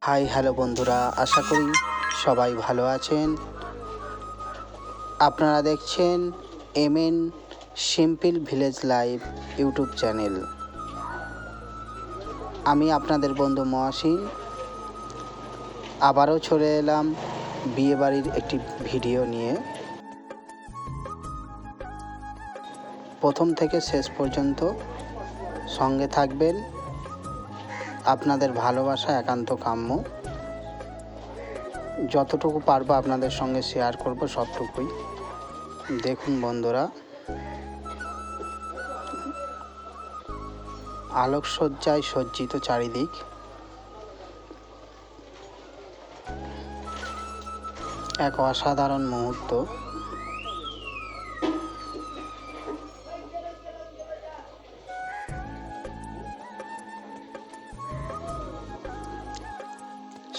Hi hello বন্ধুরা, আশা করি সবাই ভালো আছেন। আপনারা দেখছেন MN simple village life YouTube channel. আমি আপনাদের বন্ধু মহাসিন আবারও চলে এলাম বিয়েবাড়ির একটি ভিডিও নিয়ে। প্রথম থেকে শেষ পর্যন্ত সঙ্গে থাকবেন, আপনাদের ভালোবাসা একান্ত কাম্য। যতটুকু পারবো আপনাদের সঙ্গে শেয়ার করব সবটুকুই। দেখুন বন্ধুরা, আলোকসজ্জায় সজ্জিত চারিদিক। এক অসাধারণ মুহূর্ত।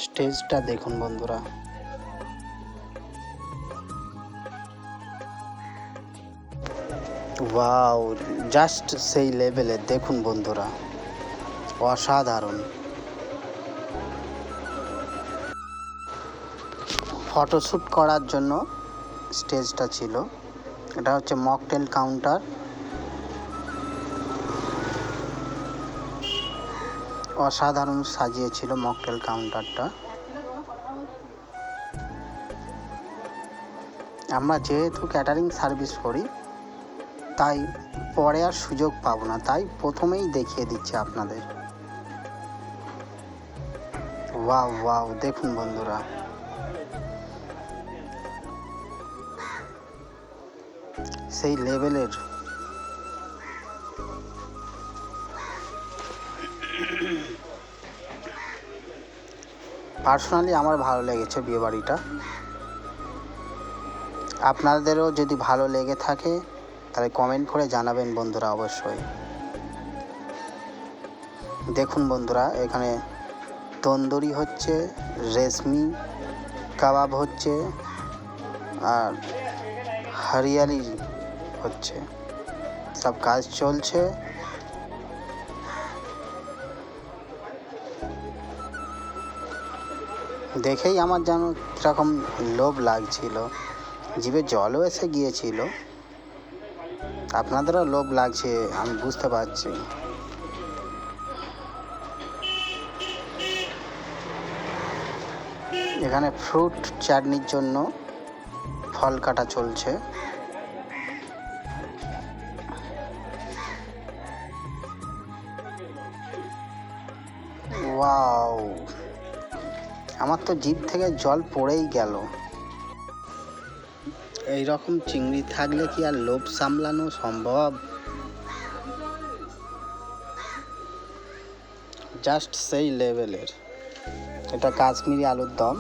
স্টেজটা দেখুন বন্ধুরা, ওয়াও, জাস্ট সেই লেভেলে। দেখুন বন্ধুরা, অসাধারণ। ফটোশ্যুট করার জন্য স্টেজটা ছিল। এটা হচ্ছে মকটেল কাউন্টার। অসাধারণ সাজিয়েছিল মকটেল কাউন্টারটা। আমরা যেহেতু ক্যাটারিং সার্ভিস করি, তাই পরে আর সুযোগ পাবো না, তাই প্রথমেই দেখিয়ে দিচ্ছি আপনাদের। ওয়াও ওয়াও, দেখুন বন্ধুরা, সেই লেভেলের। পার্সোনালি আমার ভালো লেগেছে বিয়েবাড়িটা। আপনাদেরও যদি ভালো লেগে থাকে তাহলে কমেন্ট করে জানাবেন বন্ধুরা, অবশ্যই। দেখুন বন্ধুরা, এখানে তন্দুরি হচ্ছে, রেশমি কাবাব হচ্ছে, আর হরিয়ালি হচ্ছে, সব কাজ চলছে। দেখেই আমার যেন কীরকম লোভ লাগছিল, জিভে জলও এসে গিয়েছিল। আপনাদেরও লোভ লাগছে, আমি বুঝতে পারছি। এখানে ফ্রুট চাটনির জন্য ফল কাটা চলছে। ওয়াও, আমার তো জিভ থেকে জল পড়েই গেল। এই রকম চিংড়ি থাকলে কি আর লোভ সামলানো সম্ভব? জাস্ট সেই লেভেলের। এটা কাশ্মীরি আলুর দম।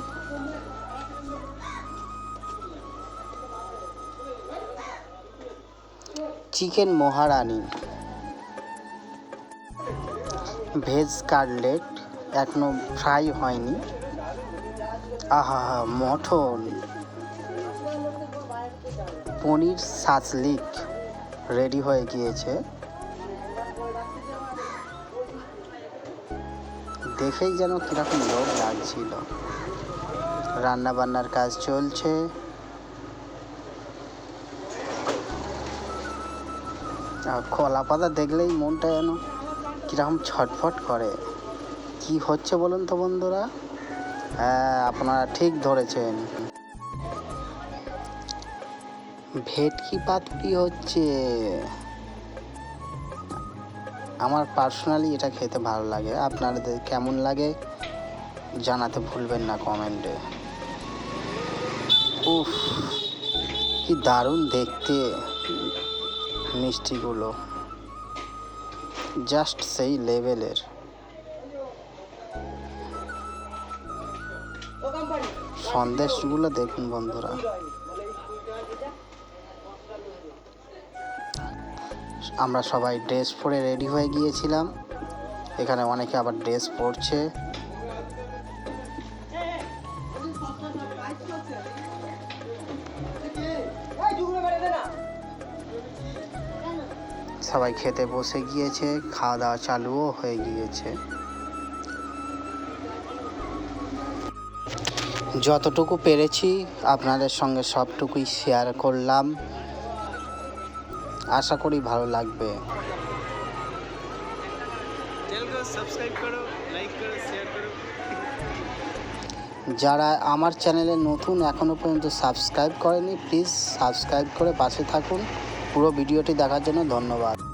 চিকেন মহারানি, ভেজ কাটলেট এখনো ফ্রাই হয়নি। আহা, মটন, পনির শাসলিক রেডি হয়ে গিয়েছে। দেখেই যেন কীরকম লোভ লাগছিল। রান্না বান্নার কাজ চলছে। কলা পাতা দেখলেই মনটা যেন কীরকম ছটফট করে। কি হচ্ছে বলুন তো বন্ধুরা? হ্যাঁ, আপনারা ঠিক ধরেছেন, ভেটকি পাতুরি হচ্ছে। আমার পার্সোনালি এটা খেতে ভালো লাগে। আপনাদের কেমন লাগে জানাতে ভুলবেন না কমেন্টে। উফ, কি দারুণ দেখতে মিষ্টিগুলো, জাস্ট সেই লেভেলের। সন্দেশগুলো দেখুন বন্ধুরা। আমরা সবাই ড্রেস পরে রেডি হয়ে গিয়েছিলাম। এখানে অনেকে আবার ড্রেস পরছে। সবাই খেতে বসে গিয়েছে, খাওয়া দাওয়া চালুও হয়ে গিয়েছে। যতটুকু পেরেছি আপনাদের সঙ্গে সবটুকুই শেয়ার করলাম। আশা করি ভালো লাগবে। চ্যানেলকে সাবস্ক্রাইব করো, লাইক করো, শেয়ার করো। যারা আমার চ্যানেলে নতুন এখনও পর্যন্ত সাবস্ক্রাইব করেনি, প্লিজ সাবস্ক্রাইব করে পাশে থাকুন। পুরো ভিডিওটি দেখার জন্য ধন্যবাদ।